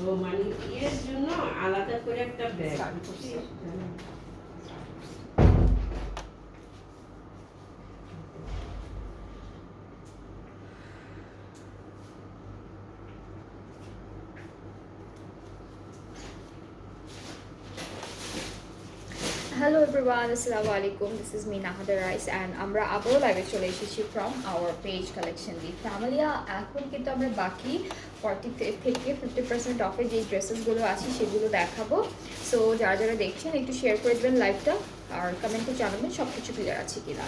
ও মানে এর জন্য আলাদা করে একটা bag. Hello everyone, Assalamu alaikum. This is me Nahada Rice and আমরা আবারও লাইভে চলে এসেছি from our page collection the Familia। এখন কিন্তু আমরা বাকি 40 থেকে 50% অফে যে ড্রেসেসগুলো আছে সেগুলো দেখাবো। সো যারা যারা দেখছেন একটু শেয়ার করে দেবেন লাইভটা আর কমেন্টে জানাবেন সব কিছু ক্লিয়ার আছে কিনা।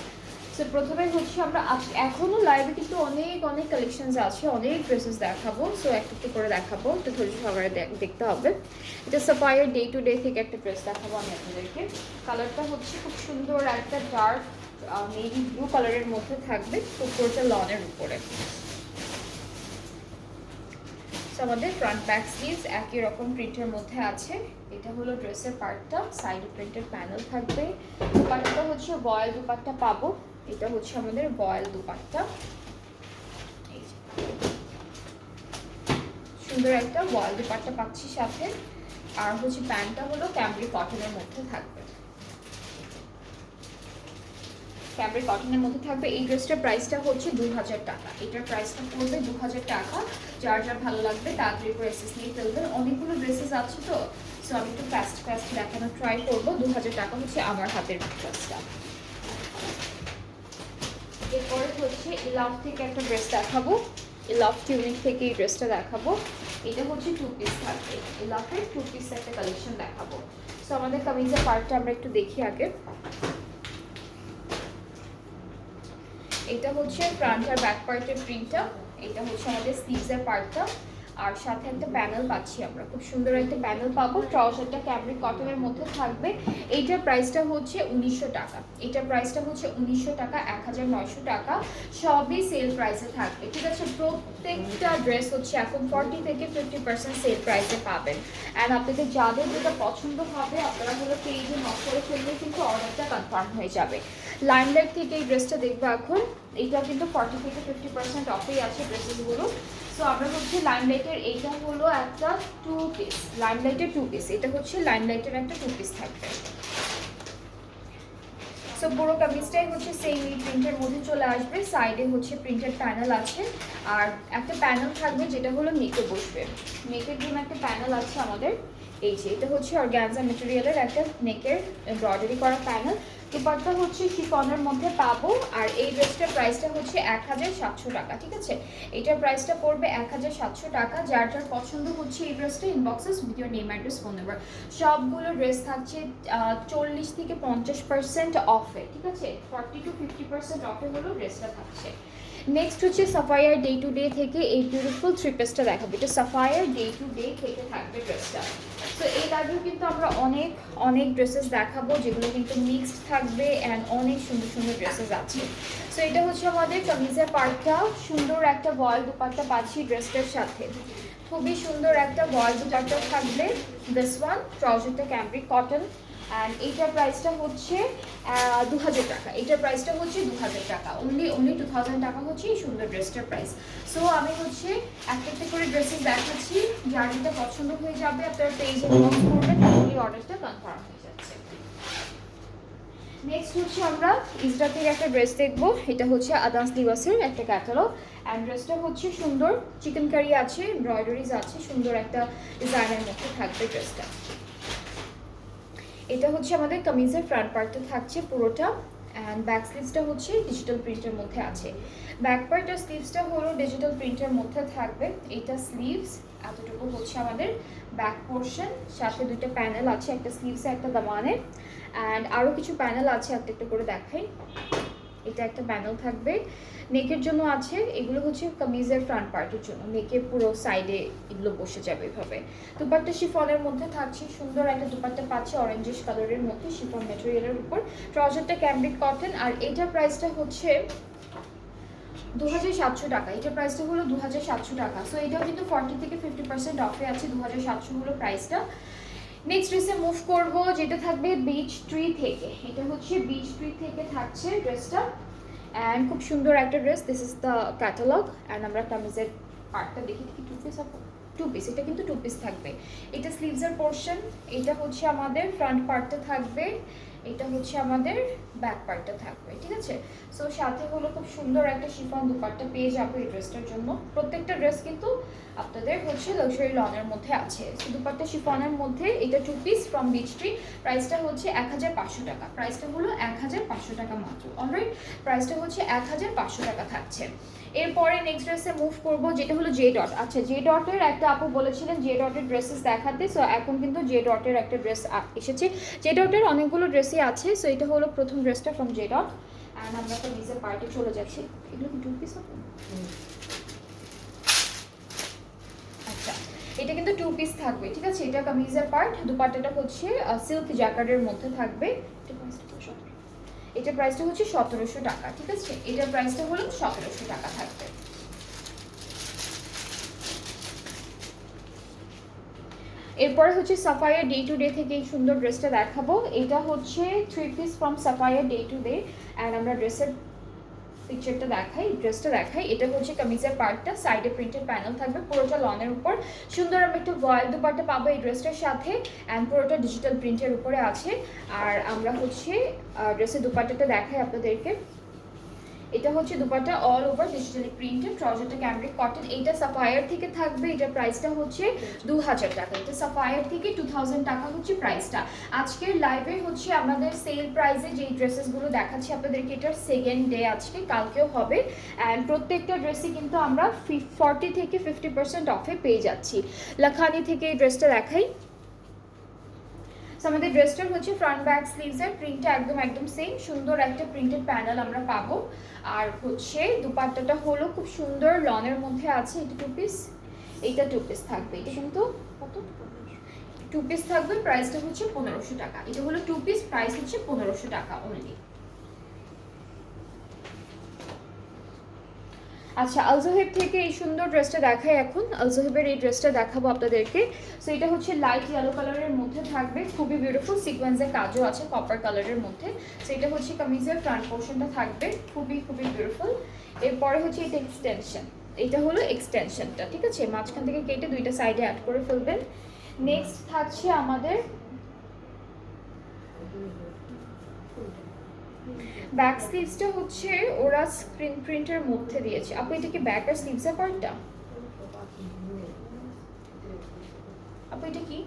সো প্রথমে হচ্ছে আমরা এখনও লাইভে কিন্তু অনেক অনেক কালেকশনস আছে, অনেক ড্রেসেস দেখাবো। সো একটু একটু করে দেখাবো, একটু ধৈর্য সহকারে দেখতে হবে। এটা সাফায়ার ডে টু ডে থেকে একটা ড্রেস দেখাবো আমি আপনাদেরকে। কালারটা হচ্ছে খুব সুন্দর একটা ডার্ক নেভি ব্লু কালারের মধ্যে থাকবে, উপরটা লনের উপরে। আমাদের ফ্রন্ট ব্যাক স্লিভস একই রকম প্রিন্টের মধ্যে আছে। এটা হলো ড্রেসের পার্টটা, সাইডে প্রিন্টেড প্যানেল থাকবে। দুপাট্টাটা হচ্ছে বয়েল দুপাট্টা পাবো। এটা হচ্ছে আমাদের বয়েল দুপাট্টা, সুন্দর একটা বয়েল দুপাট্টা পাচ্ছি সাথে। আর হচ্ছে প্যান্টটা হলো ক্যামব্রিক কটনের মধ্যে থাকবে, ক্যামব্রিক কটনের মধ্যে থাকবে। এই ড্রেসটার প্রাইসটা হচ্ছে 2000 টাকা। এটার প্রাইসটা পড়বে 2000 টাকা। যার যার ভালো লাগবে তাড়াতাড়ি করে এসএস নিয়ে ফেলবেন। অনেকগুলো ড্রেসেস আছে তো, সো আমি একটু ফাস্ট দেখানোর ট্রাই করবো। 2000 টাকা হচ্ছে আমার হাতের ড্রেসটা। এরপরে হচ্ছে ইলাভ থেকে একটা ড্রেস দেখাবো, ইলাভ টিউনিক থেকে এই ড্রেসটা দেখাবো। এটা হচ্ছে 2 পিস থাকবে, ইলাভের 2 পিস একটা কালেকশন দেখাবো। সো আমাদের কামিজের পার্টটা আমরা একটু দেখি আগে। এটা হচ্ছে ফ্রন্ট আর ব্যাক পার্টের প্রিন্টটা। এটা হচ্ছে আমাদের স্লিভসের পার্টটা, আর সাথে একটা প্যানেল পাচ্ছি আমরা, খুব সুন্দর একটা প্যানেল পাবো। ট্রাউজারটা ক্যামব্রিক কটনের মধ্যে থাকবে। এইটার প্রাইসটা হচ্ছে 1900 টাকা। এটার প্রাইসটা হচ্ছে 1900 টাকা, 1900 টাকা। সবই সেল প্রাইসে থাকবে, ঠিক আছে। প্রত্যেকটা ড্রেস হচ্ছে এখন 40 থেকে 50% সেল প্রাইসে পাবেন। অ্যান্ড আপনাদের যাদের যেটা পছন্দ হবে আপনারা হলো পেজে নক করে ফেললে কিন্তু অর্ডারটা কনফার্ম হয়ে যাবে। লাইমলাইট থেকে এই ড্রেসটা দেখবো এখন। এইটাও কিন্তু 40 থেকে 50% অফেই আছে ড্রেসেসগুলো। সো আমরা হচ্ছে লাইমলাইটের এইটা হলো একটা 2 পিস, লাইমলাইটের 2 পিস। এটা হচ্ছে লাইমলাইটের একটা 2 পিস থাকবে। সো পুরো কামিজটাই হচ্ছে সেম এই প্রিন্টের মধ্যে চলে আসবে। সাইডে হচ্ছে প্রিন্টেড প্যানেল আছে, আর একটা প্যানেল থাকবে যেটা হলো নেকে বসবে। নেকের জন্য একটা প্যানেল আছে আমাদের। এই যে এটা হচ্ছে অর্গানজা ম্যাটেরিয়ালের একটা নেকের এমব্রয়ডারি করা প্যানেল। দুপাট্টা হচ্ছে শিফনের মধ্যে পাবো। আর এই ড্রেসটার প্রাইসটা হচ্ছে 1700 টাকা, ঠিক আছে। এটার প্রাইসটা পড়বে 1700 টাকা। যার যার পছন্দ হচ্ছে এই ড্রেসটা inboxes with your name address phone number. সবগুলো ড্রেস থাকছে 40 থেকে 50% অফে, ঠিক আছে। 40 to 50% অফে হলো ড্রেসটা থাকছে। নেক্সট হচ্ছে সাফায়ার ডে টু ডে থেকে এই বিউটিফুল থ্রি পিসটা দেখাবো। এটা সাফায়ার ডে টু ডে থেকে থাকবে ড্রেসটা। তো এই লাইভেও কিন্তু আমরা অনেক অনেক ড্রেসেস দেখাবো যেগুলো কিন্তু মিক্সড থাকবে অ্যান্ড অনেক সুন্দর সুন্দর ড্রেসেস আছে। সো এটা হচ্ছে আমাদের কামিজের পার্টটা, সুন্দর একটা বয়েল দুপাট্টা পাচ্ছি ড্রেসটার সাথে। খুবই সুন্দর একটা বয়েল দুপাট্টা থাকবে। দিস ওয়ান ট্রাউজারটা ক্যামব্রিক কটন, অ্যান্ড এইটার প্রাইসটা হচ্ছে 2000 টাকা। এইটার প্রাইসটা হচ্ছে 2000 টাকা, অনলি 2000 টাকা হচ্ছে এই সুন্দর ড্রেসটার প্রাইস। সো আমি হচ্ছে একটা একটা করে ড্রেসেস দেখাচ্ছি, যার যেটা পছন্দ হয়ে যাবে আপনারা পেজে ইনবক্স করবেন, তাহলে অর্ডারটা কনফার্ম হয়ে যাচ্ছে। নেক্সট হচ্ছে আমরা ইজরা থেকে একটা ড্রেস দেখবো। এটা হচ্ছে আদান্স দিবসের একটা ক্যাটালগ, অ্যান্ড ড্রেসটা হচ্ছে সুন্দর চিকেন কারি আছে, এমব্রয়ডারিজ আছে, সুন্দর একটা ডিজাইনের মধ্যে থাকবে ড্রেসটা। এটা হচ্ছে আমাদের কামিজের ফ্রন্ট পার্টটা থাকছে পুরোটা, অ্যান্ড ব্যাক স্লিভসটা হচ্ছে ডিজিটাল প্রিন্টের মধ্যে আছে। ব্যাক পার্ট আর স্লিভসটা হলো ডিজিটাল প্রিন্টের মধ্যে থাকবে। এইটা স্লিভস, এতটুকু হচ্ছে আমাদের ব্যাক পোর্শন। সাথে দুটো প্যানেল আছে, একটা স্লিভসে একটা দামানে, অ্যান্ড আরও কিছু প্যানেল আছে, একটা একটা করে দেখাই। এটা একটা প্যানেল থাকবে, নেকের জন্য আছে। এগুলো হচ্ছে কামিজের ফ্রন্ট পার্টের জন্য, নেকের পুরো সাইডে এগুলো বসে যাবে এভাবে। দুপাট্টা শিফনের মধ্যে থাকছে, সুন্দর একটা দুপাট্টা পাচ্ছে অরেঞ্জিশ কালারের মধ্যে শিফন ম্যাটেরিয়ালের উপর। ট্রাউজারটা ক্যামব্রিক কটন, আর এইটার প্রাইসটা হচ্ছে 2700 টাকা। এটার প্রাইসটা হলো 2700 টাকা। সো এটাও কিন্তু 40 থেকে 50% অফে আছে, 2700 হলো প্রাইসটা। নেক্সট ড্রেসে মুভ করব, যেটা থাকবে বিচ ট্রি থেকে। এটা হচ্ছে বিচ ট্রি থেকে থাকছে ড্রেসটা, অ্যান্ড খুব সুন্দর একটা dress. This is the catalogue, and আমরা কামিজের পার্টটা দেখি। টু পিস টু পিস, এটা কিন্তু টু পিস থাকবে। এটা স্লিভসের পোর্শন, এটা হচ্ছে আমাদের ফ্রন্ট পার্টটা থাকবে, এটা হচ্ছে আমাদের ব্যাক পার্টটা থাকবে, ঠিক আছে। সো সাথে হলো খুব সুন্দর একটা শিফন দুপাট্টা পেয়ে যাবে এই ড্রেসটার জন্য। প্রত্যেকটা ড্রেস কিন্তু আপনাদের হচ্ছে লাক্সারি লনের মধ্যে আছে। সো দুপাট্টা শিফনের মধ্যে এটা two piece from Beach Tree, প্রাইসটা হচ্ছে 1500 টাকা, প্রাইসটা হলো 1500 টাকা মাত্র। অলরাইট, প্রাইসটা হচ্ছে 1500 টাকা থাকছে। এরপরে নেক্সট ড্রেসে মুভ করব, যেটা হলো জে ডট। আচ্ছা, জে ডটের একটা আপু বলেছিলেন জে ডটের ড্রেসেস দেখাতে, সো এখন কিন্তু জে ডটের একটা ড্রেস এসেছে। জে ডটের অনেকগুলো ড্রেসই আছে, সো এটা হলো প্রথম ড্রেসটা ফ্রম জে ডট। অ্যান্ড আমরা তো নিজের পার্টে চলে যাচ্ছি। এগুলো কি টু পিস হবে? আচ্ছা, এটা কিন্তু টু পিস থাকবে, ঠিক আছে। এটা কামিজের পার্ট, দুপাট্টাটা হচ্ছে সিল্ক জ্যাকেটের মধ্যে থাকবে। এটা প্রাইসটা হচ্ছে 1700 টাকা, ঠিক আছে। এটার প্রাইসটা হলো 1700 টাকা থাকবে। এরপরে হচ্ছে সাফায়ার ডে টু ডে থেকে এই সুন্দর ড্রেসটা দেখাবো। এটা হচ্ছে three piece from Sapphire day to day. And আমরা ড্রেসের পিকচারটা দেখাই, ড্রেসটা দেখাই। এটা হচ্ছে কামিজের পার্টটা, সাইডে প্রিন্টেড প্যানেল থাকবে, পুরোটা লনের উপর। সুন্দর আমি একটা ভয়েল দুপাট্টা পাবো এই ড্রেসটার সাথে, অ্যান্ড পুরোটা ডিজিটাল প্রিন্টের উপরে আছে। আর আমরা হচ্ছে ড্রেসের দুপাট্টাটা দেখাই আপনাদেরকে। এটা হচ্ছে dupatta all over digitally printed, ট্রাউজারটা ক্যামব্রিক কটন। এইটা সাফায়ার থেকে থাকবে, এটার প্রাইসটা হচ্ছে 2000 টাকা। এটা সাফায়ার থেকে 2000 টাকা হচ্ছে প্রাইসটা। আজকের লাইভে হচ্ছে আমাদের সেল প্রাইসে যেই ড্রেসেসগুলো দেখাচ্ছি আপনাদেরকে, এটার সেকেন্ড ডে আজকে, কালকেও হবে। অ্যান্ড প্রত্যেকটা ড্রেসই কিন্তু আমরা 40 থেকে 50% অফে পেয়ে যাচ্ছি। লাখানি থেকে এই ড্রেসটা দেখাই। আমাদের ড্রেসটার হচ্ছে ফ্রন্ট ব্যাক স্লিভসের প্রিন্টটা একদম সেম, সুন্দর একটা প্রিন্টেড প্যানেল আমরা পাবো। আর হচ্ছে দুপাট্টাটা হলো খুব সুন্দর লনের মধ্যে আছে। এটা টু পিস, এইটা টু পিস থাকবে। এটা কিন্তু কত? টু পিস থাকবে, প্রাইসটা হচ্ছে 1500 টাকা। এটা হলো টু পিস, প্রাইস হচ্ছে 1500 টাকা অনলি। আচ্ছা, আলজোহেব থেকে এই সুন্দর ড্রেসটা দেখাই এখন। আলজোহেবের এই ড্রেসটা দেখাবো আপনাদেরকে। সো এটা হচ্ছে লাইট ইয়েলো কালারের মধ্যে থাকবে, খুবই বিউটিফুল, সিকোয়েন্সের কাজও আছে কপার কালারের মধ্যে। সো এটা হচ্ছে কামিজের ফ্রন্ট পোর্শনটা থাকবে, খুবই বিউটিফুল। এরপরে হচ্ছে এটা এক্সটেনশন, এটা হলো এক্সটেনশনটা, ঠিক আছে। মাঝখান থেকে কেটে দুইটা সাইডে অ্যাড করে ফেলবেন। নেক্সট থাকছে আমাদের ব্যাক স্লিভসটা হচ্ছে ওরা স্ক্রিন প্রিন্টের মধ্যে দিয়েছে। আপু এটা কি ব্যাক আর স্লিভসের পার্টটা? আপু এটা কি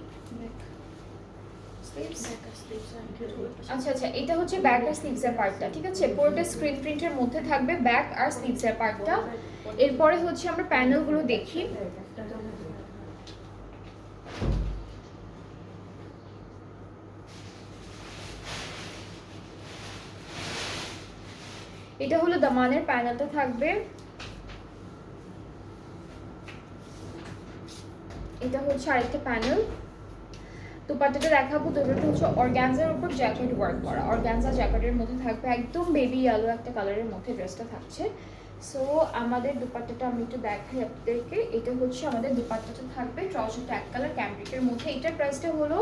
আচ্ছা, এটা হচ্ছে ব্যাক আর স্লিভসের পার্টটা, ঠিক আছে। পুরোটা স্ক্রিন প্রিন্টের মধ্যে থাকবে ব্যাক আর স্লিভসের পার্টটা। এরপরে হচ্ছে আমরা প্যানেলগুলো দেখি। এটা হলো দামানের প্যানেলটা থাকবে, এটা হচ্ছে আরেকটা প্যানেল। দুপাট্টাটা দেখাবো, দুটোটা হচ্ছে অর্গানজার উপর জ্যাকেট ওয়ার্ক করা, অর্গানজা জ্যাকেটের মধ্যে থাকবে, একদম বেবি ইয়েলো একটা কালারের মধ্যে ড্রেসটা থাকছে। সো আমাদের দুপাট্টাটা আমি একটু দেখাই আপনাদেরকে। এটা হচ্ছে আমাদের দুপাট্টাটা থাকবে, ট্রাউজারটা এক কালার ক্যামব্রিকের মধ্যে। এটার প্রাইসটা হলো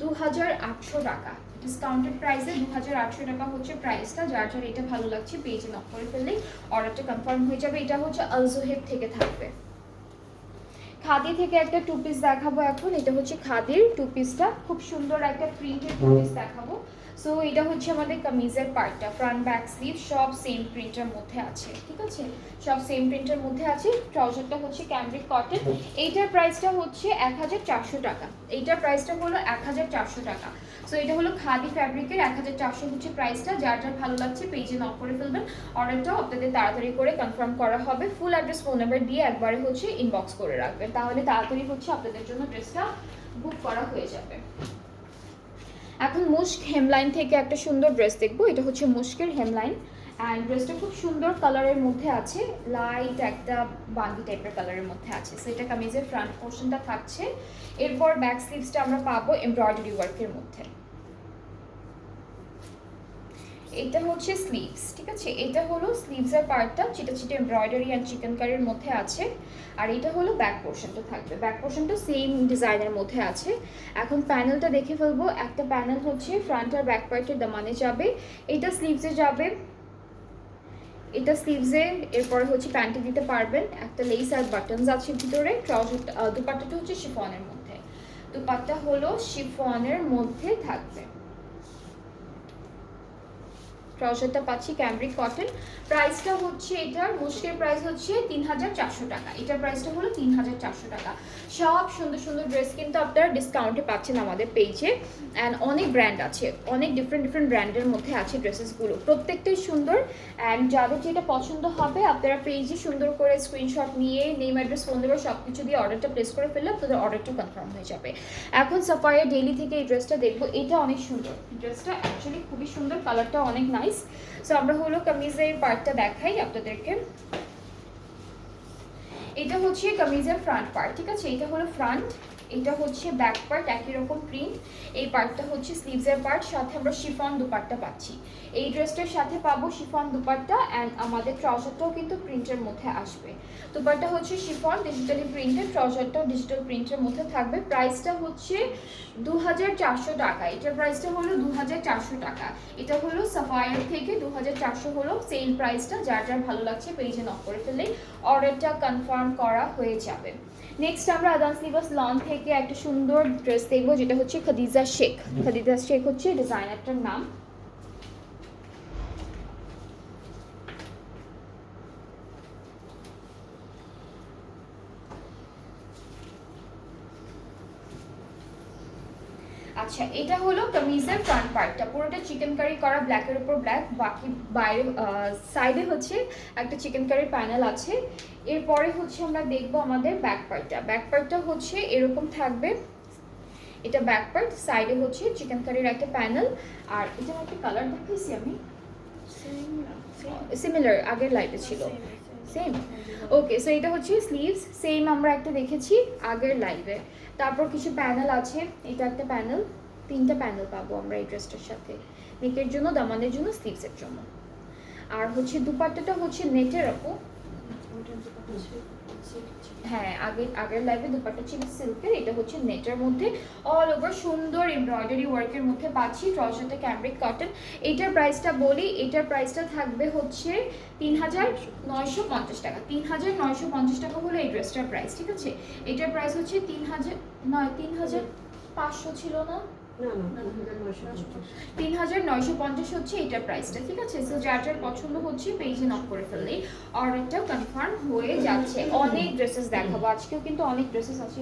2800 টাকা, ডিসকাউন্টেড প্রাইসে 2800 টাকা হচ্ছে প্রাইসটা। যার যার এটা ভালো লাগছে পেজে নক করে ফেললেই অর্ডারটা কনফার্ম হয়ে যাবে। এটা হচ্ছে আলজোহেব থেকে থাকবে। খাদি থেকে একটা টু পিস দেখাবো এখন। এটা হচ্ছে খাদির টু পিসটা, খুব সুন্দর একটা প্রিন্টেড টু পিস দেখাবো। সো এটা হচ্ছে আমাদের কামিজের পার্টটা, ফ্রন্ট ব্যাক স্লিভ সব সেম প্রিন্টের মধ্যে আছে, ঠিক আছে, সব সেম প্রিন্টের মধ্যে আছে। ট্রাউজারটা হচ্ছে ক্যামব্রিক কটন। এইটার প্রাইসটা হচ্ছে 1400 টাকা, এইটার প্রাইসটা হলো 1400 টাকা। সো এটা হলো খাদি ফ্যাব্রিকের, 1400 হচ্ছে প্রাইসটা। যার যার ভালো লাগছে পেজে নক করে ফেলবেন, অর্ডারটাও আপনাদের তাড়াতাড়ি করে কনফার্ম করা হবে। ফুল অ্যাড্রেস, ফোন নাম্বার দিয়ে একবারে হচ্ছে ইনবক্স করে রাখবেন, তাহলে তাড়াতাড়ি হচ্ছে আপনাদের জন্য ড্রেসটা বুক করা হয়ে যাবে। এখন মুস্ক হেমলাইন থেকে একটা সুন্দর ড্রেস দেখবো। এটা হচ্ছে মুস্কের হেমলাইন, অ্যান্ড ড্রেসটা খুব সুন্দর কালারের মধ্যে আছে, লাইট একটা বাঙ্গি টাইপের কালারের মধ্যে আছে। সো এটা কামিজের ফ্রন্ট পোর্শনটা থাকছে। এরপর ব্যাক স্লিভসটা আমরা পাবো এমব্রয়ডারি ওয়ার্কের মধ্যে। এটা হচ্ছে স্লিভস, ঠিক আছে। এটা হলো স্লিভসের পার্টটা, চিটা চিটা এমব্রয়ডারি অ্যান্ড চিকেন কারির মধ্যে আছে। আর এটা হলো ব্যাক পোর্শনটা থাকবে, ব্যাক পোর্শনটা সেম ডিজাইনের মধ্যে আছে। এখন প্যানেলটা দেখে ফেলবো। একটা প্যানেল হচ্ছে ফ্রন্ট আর ব্যাক পার্টের দামানে যাবে, এটা স্লিভসে যাবে, এটা স্লিভসে, এরপরে হচ্ছে প্যান্টে দিতে পারবেন। একটা লেস আর বাটনস আছে ভিতরে। ট্রাউজার দুপাট্টাটা হচ্ছে শিফনের মধ্যে, দুপাট্টা হলো শিফনের মধ্যে থাকবে। ট্রাউজারটা পাচ্ছি ক্যামব্রিক কটন। প্রাইসটা হচ্ছে, এটার মুশকিল প্রাইস হচ্ছে 3400 টাকা। এটার প্রাইসটা হলো 3400 টাকা। সব সুন্দর সুন্দর ড্রেস কিন্তু আপনারা ডিসকাউন্টে পাচ্ছেন আমাদের পেজে। অ্যান্ড অনেক ব্র্যান্ড আছে, অনেক ডিফারেন্ট ব্র্যান্ডের মধ্যে আছে ড্রেসেসগুলো, প্রত্যেকটাই সুন্দর। অ্যান্ড যাদের যেটা পছন্দ হবে আপনারা পেজে সুন্দর করে স্ক্রিনশট নিয়ে নেম অ্যাড্রেস ফোন নাম্বার সব কিছু দিয়ে অর্ডারটা প্লেস করে ফেললে আপনাদের অর্ডারটা কনফার্ম হয়ে যাবে। এখন সাফায়া ডেইলি থেকে এই ড্রেসটা দেখবো। এটা অনেক সুন্দর, ড্রেসটা অ্যাকচুয়ালি খুবই সুন্দর, কালারটা অনেক নাইস। সো আমরা হলো কামিজের পার্টটা দেখাই আপনাদেরকে। এটা হচ্ছে কামিজের ফ্রন্ট পার্ট, ঠিক আছে? এটা হলো ফ্রন্ট, এটা হচ্ছে ব্যাক পার্ট, একই রকম প্রিন্ট। এই পার্টটা হচ্ছে স্লিভসের পার্ট, সাথে আমরা শিফন দুপাট্টা পাচ্ছি। এই ড্রেসটার সাথে পাবো শিফন দুপাট্টা, অ্যান্ড আমাদের ট্রাউজারটাও কিন্তু প্রিন্টের মধ্যে আসবে। দুপাট্টা হচ্ছে শিফন ডিজিটালি প্রিন্টেড, ট্রাউজারটাও ডিজিটাল প্রিন্টের মধ্যে থাকবে। প্রাইসটা হচ্ছে 2400 টাকা। এটার প্রাইসটা হলো 2400 টাকা। এটা হলো সাফায়ার থেকে 2400 হলো সেল প্রাইসটা। যার যার ভালো লাগছে পেজে নক করে ফেললেই অর্ডারটা কনফার্ম করা হয়ে যাবে। নেক্সট আমরা আদান স্লিভাস লন থেকে একটা সুন্দর ড্রেস দেখবো, যেটা হচ্ছে খাদিজা শেখ। খাদিজা শেখ হচ্ছে ডিজাইনারটার নাম। আচ্ছা, এটা হলো কামিজের ফ্রন্ট পার্টটা, পুরোটা চিকেন কারি করা, ব্ল্যাকের উপর ব্ল্যাক, বাকি বাইরে সাইডে হচ্ছে একটা চিকেন কারি প্যানেল আছে। এরপরে হচ্ছে আমরা দেখবো আমাদের ব্যাক পার্টটা। ব্যাক পার্টটা হচ্ছে এরকম থাকবে, এটা ব্যাক পার্ট, সাইডে হচ্ছে চিকেন কারির একটা প্যানেল। আর এটার একটা কালার দেখিয়েছি আমি, সিমিলার আগের লাইভে ছিল, সেম। ওকে, সো এটা হচ্ছে স্লিভস, সেম আমরা একটা দেখেছি আগের লাইভে। তারপর কিছু প্যানেল আছে, এটা একটা প্যানেল, 3টা প্যানেল পাবো আমরা এই ড্রেসটার সাথে, নেকের জন্য, দামানের জন্য, স্লিভসের জন্য। আর হচ্ছে দুপাট্টাটা হচ্ছে নেটের আপু। হ্যাঁ, আগের লাইভে দুপাট্টা ছিল সিল্কের, এটা হচ্ছে নেটের মধ্যে অল ওভার সুন্দর এমব্রয়ডারি ওয়ার্কের মধ্যে পাচ্ছি। ট্রাউজারটা ক্যামব্রিক কটন। এটার প্রাইসটা বলি, এটার প্রাইসটা থাকবে হচ্ছে 3950 টাকা। 3950 টাকা হলো এই ড্রেসটার প্রাইস, ঠিক আছে? এটার প্রাইস হচ্ছে 3500 ছিল না, 3950 হচ্ছে এটার প্রাইসটা, ঠিক আছে? সো যার যার পছন্দ হচ্ছে পেজে নক করে ফেললেই অর্ডারটা কনফার্ম হয়ে যাচ্ছে। অনেক ড্রেসেস দেখাবো আজকেও, কিন্তু অনেক ড্রেসেস আছে।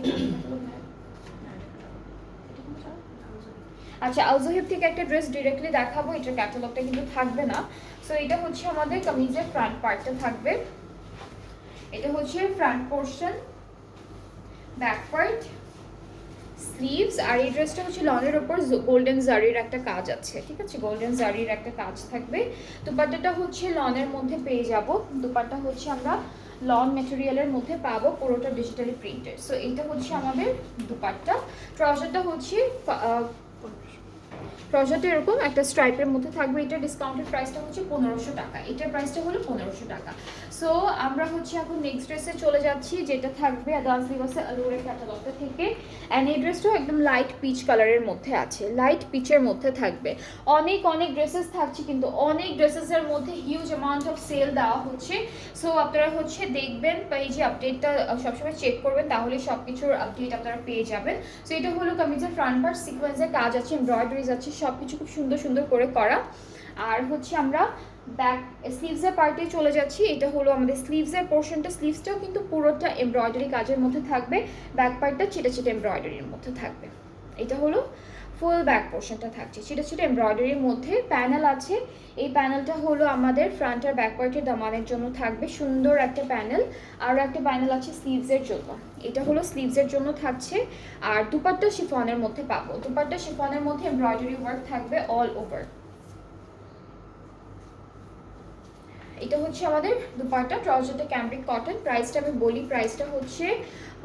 আচ্ছা, আলজোহিব থেকে একটা ড্রেস ডিরেক্টলি দেখাবো, এটার ক্যাটালগটা কিন্তু থাকবে না। সো এটা হচ্ছে আমাদের কামিজের ফ্রন্ট পার্টটা থাকবে, এটা হচ্ছে front portion, back part, sleeves. আর এই ড্রেসটা হচ্ছে লনের উপর গোল্ডেন জারির একটা কাজ আছে, ঠিক আছে? গোল্ডেন জারির একটা কাজ থাকবে। দুপাট্টাটা হচ্ছে লনের মধ্যে পেয়ে যাব। দুপাট্টা হচ্ছে আমরা লন ম্যাটেরিয়ালের মধ্যে পাবো, পুরোটা ডিজিটালি প্রিন্টেড। সো এইটা হচ্ছে আমাদের দুপাট্টা। ট্রাউজারটা হচ্ছে ট্রাউজারটা এরকম একটা স্ট্রাইপের মধ্যে থাকবে। এটা ডিসকাউন্টেড প্রাইসটা হচ্ছে 1500 টাকা। এটার প্রাইসটা হলো 1500 টাকা। সো আমরা হচ্ছে এখন নেক্সট ড্রেসে চলে যাচ্ছি, যেটা থাকবে আদান লিবাসের আলুরের ক্যাটালগটা থেকে। অ্যান্ড এই ড্রেসটাও একদম লাইট পিচ কালারের মধ্যে আছে, লাইট পিচের মধ্যে থাকবে। অনেক ড্রেসেস থাকছে, কিন্তু অনেক ড্রেসেসের মধ্যে হিউজ অ্যামাউন্ট অফ সেল দেওয়া হচ্ছে। সো আপনারা হচ্ছে দেখবেন, পেজে আপডেটটা সবসময় চেক করবেন, তাহলে সব কিছুর আপডেট আপনারা পেয়ে যাবেন। সো এটা হলো কামিজের ফ্রন্ট পার্ট, সিকোয়েন্সের কাজ আছে, এমব্রয়ডারিজ আছে, সব কিছু খুব সুন্দর করে করা। আর হচ্ছে আমরা ব্যাক স্লিভসের পার্টে চলে যাচ্ছি। এটা হলো আমাদের স্লিভসের পোর্শনটা, স্লিভসটাও কিন্তু পুরোটা এমব্রয়ডারি কাজের মধ্যে থাকবে, ব্যাক পার্টটা ছিটা এমব্রয়ডারির মধ্যে থাকবে। এটা হলো ফুল ব্যাক পোর্শনটা থাকছে ছিটা এমব্রয়ডারির মধ্যে। প্যানেল আছে, এই প্যানেলটা হলো আমাদের ফ্রন্ট আর ব্যাক পার্টের দামানের জন্য থাকবে, সুন্দর একটা প্যানেল। আর একটা প্যানেল আছে স্লিভসের জন্য, এটা হলো স্লিভসের জন্য থাকছে। আর দুপাট্টা শিফনের মধ্যে পাবো, দুপাট্টা শিফনের মধ্যে এমব্রয়ডারি ওয়ার্ক থাকবে অল ওভার। এটা হচ্ছে আমাদের দুপাট্টা। ট্রাউজারটা cambric cotton. প্রাইসটা আমি বলি, প্রাইসটা হচ্ছে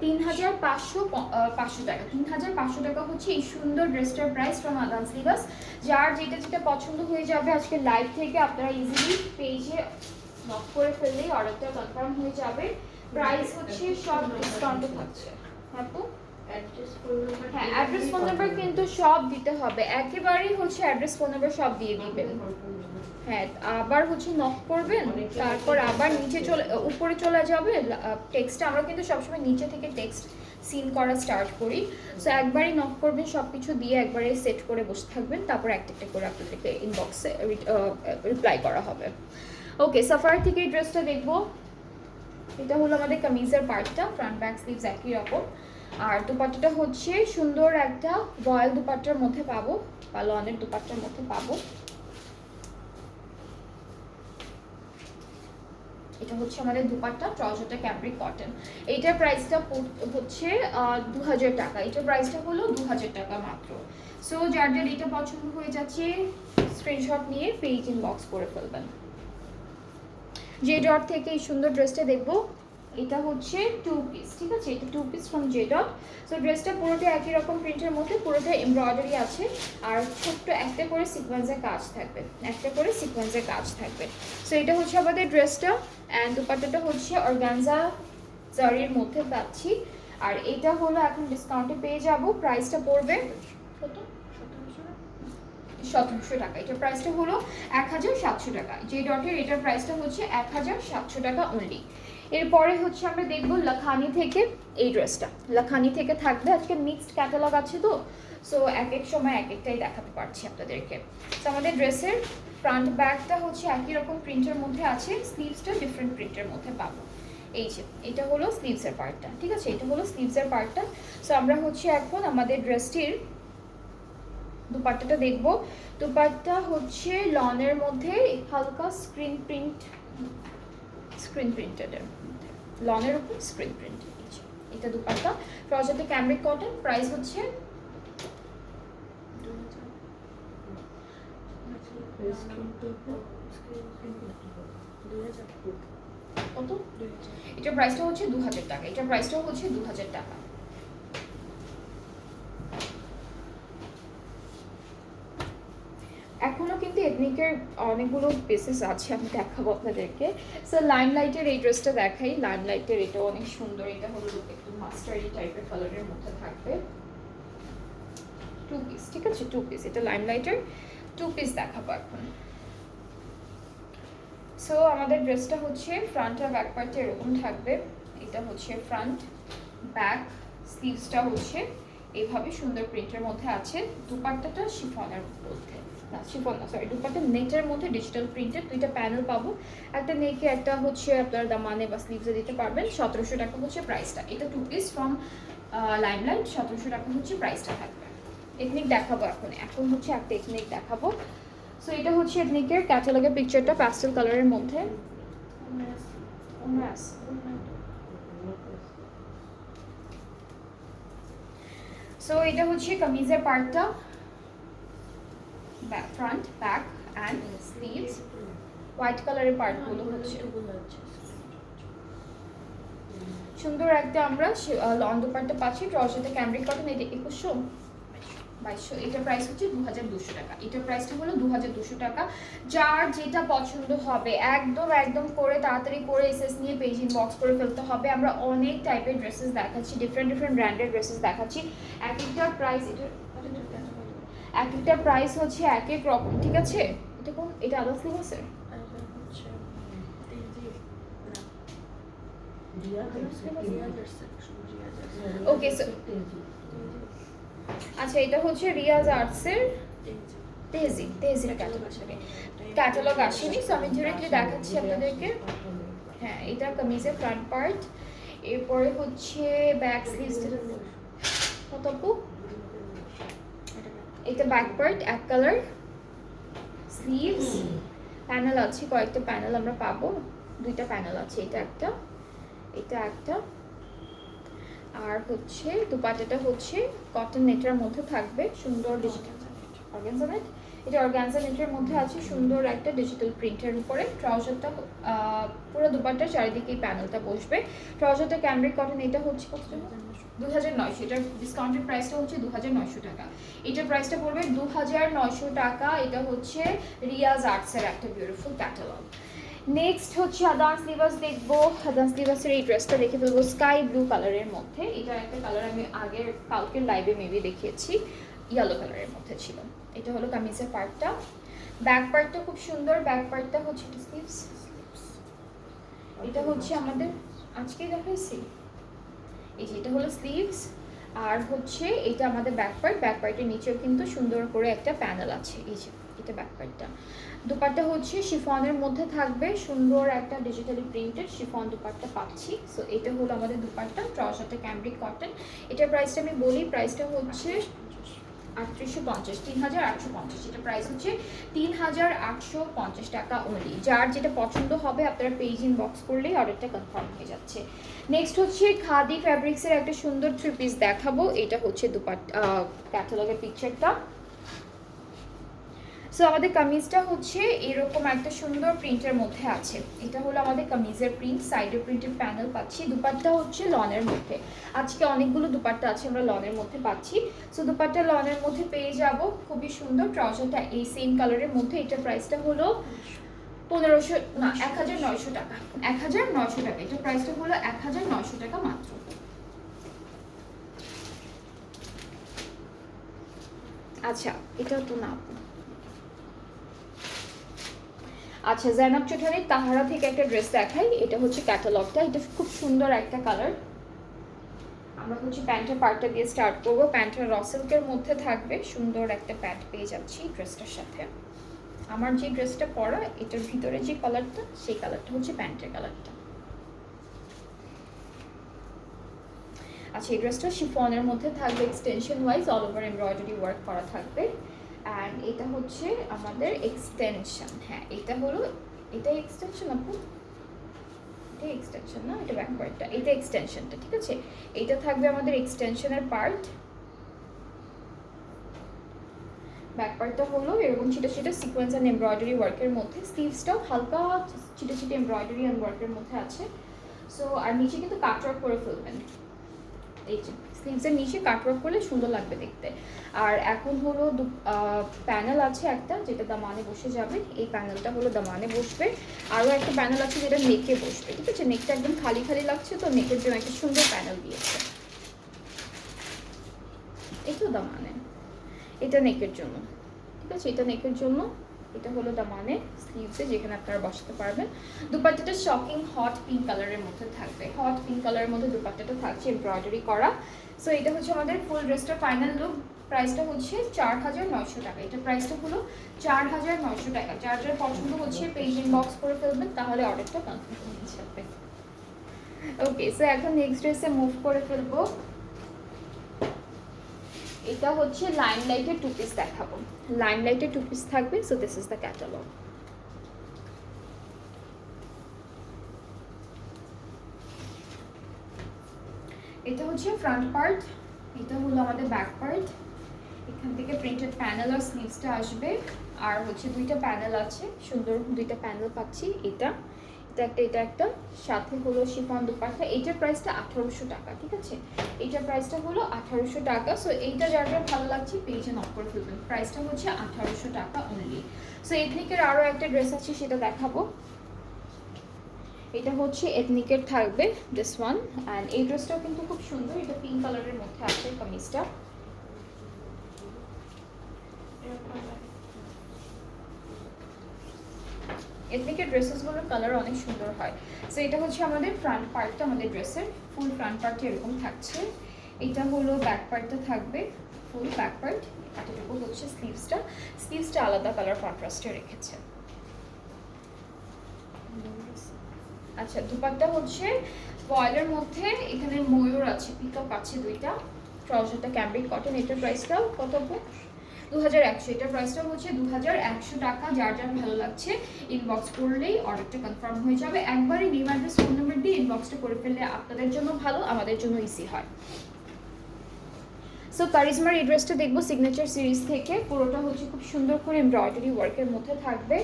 3500 টাকা। 3500 টাকা হচ্ছে এই সুন্দর ড্রেসটার প্রাইস ফ্রম আদান লিবাস। যার যেটা পছন্দ হয়ে যাবে আজকে লাইভ থেকে আপনারা ইজিলি পেজে নক করে ফেললেই অর্ডারটা কনফার্ম হয়ে যাবে। প্রাইস হচ্ছে সব ডিসকাউন্টে থাকছে। হ্যাঁ, অ্যাড্রেস ফোন নাম্বার কিন্তু সব দিতে হবে, একেবারেই হচ্ছে অ্যাড্রেস ফোন নাম্বার সব দিয়ে দিবেন। হ্যাঁ, আবার হচ্ছে নক করবেন, তারপর আবার নিচে উপরে চলে যাবে টেক্সটটা। আমরা কিন্তু সবসময় নিচে থেকে টেক্সট সিন করা স্টার্ট করি। সো একবারই নক করবেন, সব কিছু দিয়ে একবারে সেট করে বসে থাকবেন, তারপর একটা একটা করে আপনাদেরকে ইনবক্সে রিপ্লাই করা হবে। ওকে, সাফারি থেকে এই ড্রেসটা দেখবো। এটা হলো আমাদের কামিজের পার্টটা, ফ্রন্ট ব্যাক স্লিভস একই রকম। আর দুপাট্টাটা হচ্ছে সুন্দর একটা রয়্যাল দুপাট্টার মধ্যে পাবো, বা লনের দুপাট্টার মধ্যে পাবো। এটা হচ্ছে আমাদের দুপাট্টা, ট্রাউজারটা ক্যামব্রিক কটন। এইটার প্রাইসটা হচ্ছে 2000 টাকা। এটার প্রাইসটা হলো 2000 টাকা মাত্র। সো যাদের এটা পছন্দ হয়ে যাচ্ছে স্ক্রিনশট নিয়ে পেজ ইনবক্স করে ফেলবেন। জে ডট থেকে এই সুন্দর ড্রেসটা দেখবো। এটা হচ্ছে 2 পিস, ঠিক আছে? এটা 2 piece from J dot. So ড্রেসটা পুরোটা একই রকম প্রিন্টের মধ্যে, পুরোটা এমব্রয়ডারি আছে, আর ছোট্ট একটা করে সিকোয়েন্সের কাজ থাকবে, একটা করে সিকোয়েন্সের কাজ থাকবে। সো এটা হচ্ছে আমাদের ড্রেসটা, অ্যান্ড দুপাট্টাটা হচ্ছে অর্গানজা জারির মধ্যে পাচ্ছি। আর এটা হলো এখন ডিসকাউন্টে পেয়ে যাব, প্রাইসটা পড়বে কত? 1700 টাকা। এটার প্রাইসটা হলো 1700 টাকা। যে ডটের এটার প্রাইসটা হচ্ছে 1700 টাকা অনলি। এরপরে হচ্ছে আমরা দেখবো লাখানি থেকে এই ড্রেসটা। লাখানি থেকে থাকবে, আজকে মিক্সড ক্যাটালগ আছে তো, সো এক এক সময় এক একটাই দেখাতে পারছি আপনাদেরকে। তো আমাদের ড্রেসের ফ্রন্ট ব্যাকটা হচ্ছে একই রকম প্রিন্টের মধ্যে আছে, স্লিভসটা ডিফারেন্ট প্রিন্টের মধ্যে পাবো। এই যে এটা হলো স্লিভসের পার্টটা, ঠিক আছে? এটা হলো স্লিভসের পার্টটা। সো আমরা হচ্ছে এখন আমাদের ড্রেসটির দুপাট্টাটা দেখবো। দুপাট্টা হচ্ছে লনের মধ্যে হালকা স্ক্রিন প্রিন্টেডের, লনের উপর স্ক্রিন প্রিন্ট। এটা দুপাট্টা, ট্রাউজারটা ক্যামব্রিক কটন। প্রাইস হচ্ছে কত? এটার প্রাইসটা হচ্ছে 2000 টাকা। এটার প্রাইসটা হচ্ছে 2000 টাকা। এখনো কিন্তু এথনিকের অনেকগুলো পিসেস আছে, আমি দেখাবো আপনাদেরকে। সো লাইমলাইটের এই ড্রেসটা দেখাই। লাইমলাইটের এটা অনেক সুন্দর, এটা হলো একটু মাস্টার্ডি টাইপের কালারের মধ্যে থাকবে, 2 পিস, ঠিক আছে? 2 পিস, এটা লাইমলাইটের 2 পিস দেখাবো এখন। সো আমাদের ড্রেসটা হচ্ছে ফ্রন্ট আর ব্যাক পার্টে এরকম থাকবে। এটা হচ্ছে ফ্রন্ট, ব্যাক, স্লিভসটা হচ্ছে এইভাবে সুন্দর প্রিন্টের মধ্যে আছে। দুপাট্টাটা শিফনের মধ্যে, না শিফন না, সরি, দুপাট্টা নেটের মধ্যে ডিজিটাল প্রিন্টেড। দুইটা প্যানেল পাবো, একটা নেকে, একটা হচ্ছে আপনার দামানে বা স্লিভসে দিতে পারবেন। 1700 টাকা হচ্ছে প্রাইসটা। এটা 2 পিস ফ্রম লাইমলাইট, 1700 টাকা হচ্ছে প্রাইসটা থাকবে। এথনিক দেখাবো এখন হচ্ছে একটা এথনিক দেখাবো। সো এটা হচ্ছে এথনিকের ক্যাটালগের পিকচারটা প্যাস্টেল কালারের মধ্যে। সো এটা হচ্ছে কামিজের পার্টটা, front, back and sleeves. White কালারের পার্টগুলো হচ্ছে সুন্দর একটা আমরা লন দুপাট্টা পাচ্ছি। ট্রাউজারটা ক্যামব্রিক কটন, এটা 2100 এটার প্রাইস হচ্ছে 2200 টাকা। এটার প্রাইসটা হলো 2200 টাকা। যার যেটা পছন্দ হবে একদম করে তাড়াতাড়ি করে এসএস নিয়ে পেজ ইনবক্স করে ফেলতে হবে। আমরা অনেক টাইপের ড্রেসেস দেখাচ্ছি, ডিফারেন্ট ব্র্যান্ডের ড্রেসেস দেখাচ্ছি। এক একটার প্রাইস হচ্ছে এক এক রকম, ঠিক আছে? এটা কোন, এটা আলাদা স্লিভ আছে? ওকে, আচ্ছা, এটা হচ্ছে রিয়াজ আর্টসের তেজির ক্যাটালগ আসেনি, সো আমি ডিরেক্টলি দেখাচ্ছি আপনাদেরকে। হ্যাঁ, এটা কামিজের ফ্রন্ট পার্ট। এরপরে হচ্ছে ব্যাক স্লিভস, কত আপু? এটা ব্যাক পার্ট, এক কালার স্লিভস, প্যানেল আছে, কয়েকটা প্যানেল আমরা পাবো, 2টা প্যানেল আছে, এটা একটা। আর হচ্ছে দুপাট্টাটা হচ্ছে কটন নেটের মধ্যে থাকবে, সুন্দর ডিজিটাল অর্গানজা নেট। এটা অর্গানজা নেটের মধ্যে আছে, সুন্দর একটা ডিজিটাল প্রিন্টের উপরে। ট্রাউজারটা পুরো দুপাট্টার চারিদিকে এই প্যানেলটা বসবে। ট্রাউজারটা ক্যামব্রিক কটন। এটা হচ্ছে কত টাকা? 2900। এটার ডিসকাউন্টেড প্রাইসটা হচ্ছে 2900 টাকা। এটার প্রাইসটা পড়বে 2900 টাকা। এটা হচ্ছে রিয়াজ আর্টসের একটা বিউটিফুল ক্যাটালগ। নেক্সট হচ্ছে আদান স্লিভাস দেখবো। আদান স্লিভাসের এই ড্রেসটা দেখে ফেলবো স্কাই ব্লু কালারের মধ্যে। এটা একটা কালার আমি কালকের লাইভে মেবি দেখিয়েছি, ইয়েলো কালারের মধ্যে ছিল। এটা হলো কামিজের পার্টটা। ব্যাক পার্টটা খুব সুন্দর, ব্যাক পার্টটা হচ্ছে স্লিভস, এটা হচ্ছে আমাদের আজকে দেখাইছি, এই যে এটা হলো স্লিভস, আর হচ্ছে এটা আমাদের ব্যাক পার্ট। ব্যাক পার্টের নিচেও কিন্তু সুন্দর করে একটা প্যানেল আছে, এই যে এটা ব্যাক পার্টটা। দুপাট্টা হচ্ছে শিফনের মধ্যে থাকবে, সুন্দর একটা ডিজিটালি প্রিন্টেড শিফন দুপাট্টা পাচ্ছি। সো এটা হলো আমাদের দুপাট্টা, ট্রাউজারটা ক্যামব্রিক কটন। এটার প্রাইসটা আমি বলি, প্রাইসটা হচ্ছে 3850, 3850। এটা প্রাইস হচ্ছে 3850 টাকা অনলি। যার যেটা পছন্দ হবে আপনারা পেজ ইনবক্স করলেই অর্ডারটা কনফার্ম হয়ে যাচ্ছে। নেক্সট হচ্ছে খাদি ফ্যাব্রিক্সের একটা সুন্দর 3 পিস দেখাবো। এটা হচ্ছে দুপাট্টা, ক্যাটালগের পিকচারটা। সো আমাদের কামিজটা হচ্ছে এরকম একটা সুন্দর প্রিন্টের মধ্যে আছে। এটা হলো আমাদের কামিজের প্রিন্ট, সাইডে প্রিন্টের প্যানেল পাচ্ছি। দুপাট্টা হচ্ছে লনের মধ্যে, আজকে অনেকগুলো দুপাট্টা আছে আমরা লনের মধ্যে পাচ্ছি। সো দুপাট্টা লনের মধ্যে পেয়ে যাব, খুবই সুন্দর। ট্রাউজারটা এই সেম কালারের মধ্যে। এটার প্রাইসটা হলো 1900 টাকা, 1900 টাকা। এটার প্রাইসটা হলো 1900 টাকা মাত্র। আচ্ছা এটা তো না, আচ্ছা জেনাব চৌধুরীর তাহারা থেকে একটা ড্রেস দেখাই। এটা হচ্ছে ক্যাটালগটা, এটা খুব সুন্দর একটা কালার। আমরা হচ্ছে প্যান্টের পার্টটা দিয়ে স্টার্ট করবো। প্যান্টের র সিল্কের মধ্যে থাকবে, সুন্দর একটা প্যান্ট পেয়ে যাচ্ছি ড্রেসটার সাথে। আমার যে ড্রেসটা পরা এটার ভিতরে যে কালারটা, সেই কালারটা হচ্ছে প্যান্টের কালারটা। আচ্ছা এই ড্রেসটা শিফনের মধ্যে থাকবে, extension wise all over embroidery work করা থাকবে। অ্যান্ড এটা হচ্ছে আমাদের এক্সটেনশন, হ্যাঁ এটা হলো, এটা এক্সটেনশন আপু, এটা এক্সটেনশন না, এটা ব্যাক পার্টটা, এটা এক্সটেনশনটা, ঠিক আছে। এটা থাকবে আমাদের এক্সটেনশনের পার্ট। ব্যাক পার্টটা হলো এরকম ছিটা ছিটা সিকোয়েন্স অ্যান্ড এমব্রয়ডারি ওয়ার্কের মধ্যে। স্লিভসটাও হালকা ছিটা ছিটা এমব্রয়ডারি অ্যান্ড ওয়ার্কের মধ্যে আছে। সো আর নিচে কিন্তু কাটওয়ার্ক করে ফেলবেন, এই যে স্লিভসের নিচে কাটওয়ার্ক করলে সুন্দর লাগবে দেখতে। আর এখন হলো প্যানেল আছে একটা, যেটা দামানে বসে যাবে। এই প্যানেলটা হলো দামানে বসবে। আরও একটা প্যানেল আছে যেটা নেকে বসবে, ঠিক আছে। নেকটা একদম খালি খালি লাগছে, তো নেকের জন্য একটা সুন্দর প্যানেল দিয়েছে। এটাও দামানে, এটা নেকের জন্য, ঠিক আছে। এটা নেকের জন্য, এটা হলো দামানে স্লিভসে, যেখানে আপনারা বসাতে পারবেন। দুপাট্টাটা শকিং হট পিঙ্ক কালারের মধ্যে থাকবে, হট পিঙ্ক কালারের মধ্যে দুপাট্টাটা থাকছে এমব্রয়ডারি করা। সো এটা হচ্ছে আমাদের ফুল ড্রেসটার ফাইনাল লুক। প্রাইসটা হচ্ছে 4900 টাকা। এটা প্রাইসটা হলো 4900 টাকা। যার যার পছন্দ হচ্ছে পেজ ইনবক্স করে ফেলবেন, তাহলে অর্ডারটা কনফার্ম হয়ে যাবে। ওকে, সো এখন নেক্সট ড্রেসে মুভ করে ফেলবো। এটা হচ্ছে লাইমলাইটের 2 পিস দেখাবো। লাইমলাইটের 2 পিস থাকবে। So this is the catalogue. এটা হচ্ছে ফ্রন্ট পার্ট, এটা হলো আমাদের ব্যাক পার্ট। এখান থেকে প্রিন্টেড প্যানেল আর স্লিভসটা আসবে। আর হচ্ছে দুইটা প্যানেল আছে, সুন্দর দুইটা প্যানেল পাচ্ছি। এটা এটা একটা, সাথে হলো শিফন দুপাট্টা। এইটার প্রাইসটা 1800 টাকা, ঠিক আছে। এইটার প্রাইসটা হলো 1800 টাকা। সো এইটা যার যার ভালো লাগছে পেজে নক করে ফেলবেন। প্রাইসটা হচ্ছে 1800 টাকা অনলি। সো এথনিকের আরও একটা ড্রেস আছে, সেটা দেখাবো। এটা হচ্ছে এথনিকের থাকবে, দিস ওয়ান। অ্যান্ড এই ড্রেসটাও কিন্তু খুব সুন্দর, এটা পিঙ্ক কালারের মধ্যে আছে কামিজটা। এথনিকের ড্রেসেসগুলোর কালার অনেক সুন্দর হয়। সো এটা হচ্ছে আমাদের ফ্রন্ট পার্টটা, আমাদের ড্রেসের ফুল ফ্রন্ট পার্টটা এরকম থাকছে। এটা হলো ব্যাক পার্টটা থাকবে, ফুল ব্যাক পার্ট। এতটুকু হচ্ছে স্লিভসটা, স্লিভসটা আলাদা কালার কন্ট্রাস্টে রেখেছে। আচ্ছা দুপাট্টা হচ্ছে ফয়েলের মধ্যে, এখানে ময়ূর আছে, পিকক আছে দুইটা। ট্রাউজারটা ক্যামব্রিক কটন। এটার প্রাইসটাও কত? 2100। এটার প্রাইসটা হচ্ছে 2100 টাকা। যার যার ভালো লাগছে ইনবক্স করলেই অর্ডারটা কনফার্ম হয়ে যাবে। একবারই নেম অ্যাড্রেস ফোন নাম্বার দিয়ে ইনবক্সটা করে ফেললে আপনাদের জন্য ভালো, আমাদের জন্য ইজি হয়। সো কারিজমার এই ড্রেসটা দেখবো সিগনেচার সিরিজ থেকে। পুরোটা হচ্ছে খুব সুন্দর করে এমব্রয়ডারি ওয়ার্কের মধ্যে থাকবে।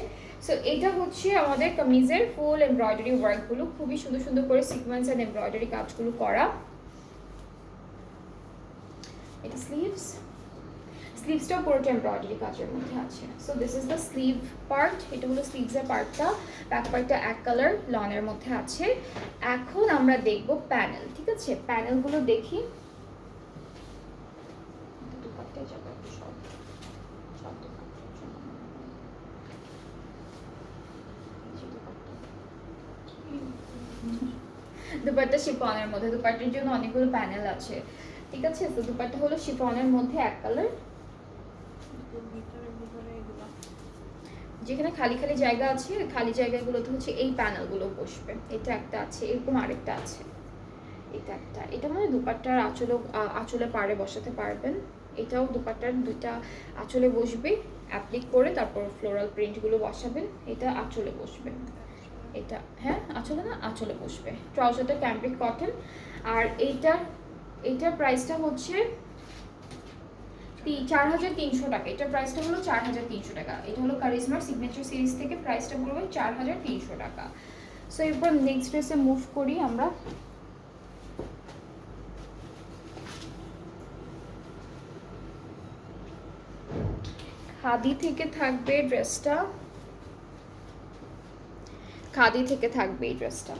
সো এটা হচ্ছে আমাদের কামিজের ফুল এমব্রয়ডারি ওয়ার্কগুলো, খুবই সুন্দর সুন্দর করে সিকোয়েন্স অ্যান্ড এমব্রয়ডারি কাজগুলো করা। এটা স্লিভস, স্লিভসটাও পুরোটা এমব্রয়ডারি কাজের মধ্যে আছে। So this is the sleeve part. এটা হলো স্লিভসের পার্টটা। ব্যাক পার্টটা এক কালার লনের মধ্যে আছে। এখন আমরা দেখব প্যানেল, ঠিক আছে। প্যানেলগুলো দেখি। দুপাট্টা শিফনের মধ্যে, দুপাট্টার জন্য অনেকগুলো প্যানেল আছে, ঠিক আছে। তো দুপাট্টা হলো শিফনের মধ্যে এক কালার, যেখানে খালি খালি জায়গা আছে খালি জায়গাগুলোতে হচ্ছে এই প্যানেলগুলো বসবে। এটা একটা আছে, এরকম আরেকটা আছে, এটা একটা, এটা মানে দুপাট্টার আঁচলে পাড়ে বসাতে পারবেন। এটাও দুপাট্টার দুইটা আঁচলে বসবে, অ্যাপ্লিক করে তারপর ফ্লোরাল প্রিন্টগুলো বসাবেন, এটা আঁচলে বসবে। এটা হ্যাঁ আঁচলে না, আঁচলে বসবে। ট্রাউজারটা ক্যাম্ব্রিক কটন। আর এইটার প্রাইসটা হচ্ছে 4300 টাকা। এটার প্রাইসটা হলো 4300 টাকা। এটা হলো কারিজমার সিগনেচার সিরিজ থেকে, প্রাইসটা পড়বে 4300 টাকা। সো এরপর নেক্সট ড্রেসে মুভ করি আমরা। খাদি থেকে থাকবে ড্রেসটা, খাদি থেকে থাকবে এই ড্রেসটা।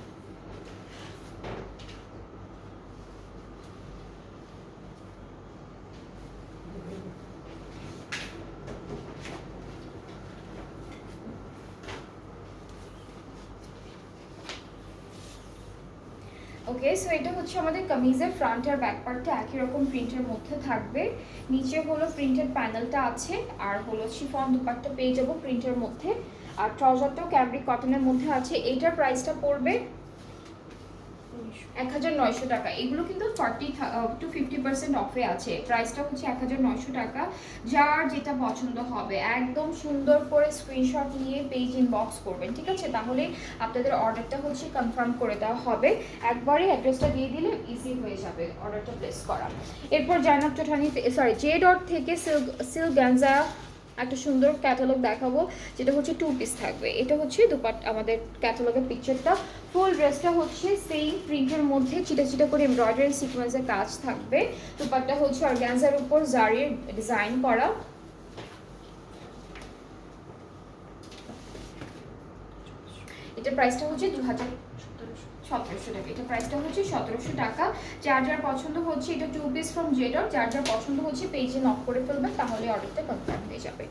ওকে, সো এটা হচ্ছে আমাদের কামিজের ফ্রন্ট আর ব্যাক পার্টটা একই রকম প্রিন্টের মধ্যে থাকবে। নিচে হলো প্রিন্টেড প্যানেলটা আছে, আর হলো শিফন দুপাট্টা পেয়ে যাবো প্রিন্টের মধ্যে। আর ট্রাউজারটাও ক্যাম্ব্রিক কটনের মধ্যে আছে। এইটার প্রাইসটা পড়বে 1900 টাকা। এগুলো কিন্তু 40 to 50% অফে আছে। প্রাইসটা হচ্ছে 1900 টাকা। যার যেটা পছন্দ হবে একদম সুন্দর করে স্ক্রিনশট নিয়ে পেজ ইনবক্স করবেন, ঠিক আছে। তাহলে আপনাদের অর্ডারটা হচ্ছে কনফার্ম করে দেওয়া হবে। একবারে অ্যাড্রেসটা দিয়ে দিলে ইজি হয়ে যাবে অর্ডারটা প্লেস করা। এরপর জাইনাব চৌঠানি, সরি জে ডট থেকে সিল্ক গ্যাঞ্জা একটা সুন্দর ক্যাটালগ দেখাবো, যেটা হচ্ছে 2 পিস থাকবে। এটা হচ্ছে দুপাট্টা, আমাদের ক্যাটালগের পিকচারটা। ফুল ড্রেসটা হচ্ছে সেম প্রিন্টের মধ্যে চিটা চিটা করে এমব্রয়ডারি সিকোয়েন্সের কাজ থাকবে। দুপাট্টা হচ্ছে অর্গানজার উপর জারির ডিজাইন করা। এটার প্রাইসটা হচ্ছে 1700 টাকা। এটা প্রাইসটা হচ্ছে 1700 টাকা। যার যার পছন্দ হচ্ছে, এটা 2 পিস ফ্রম জেডর, যার যার পছন্দ হচ্ছে পেজে নক করে ফেলবেন, তাহলে অর্ডারটা কনফার্ম হয়ে যাবে।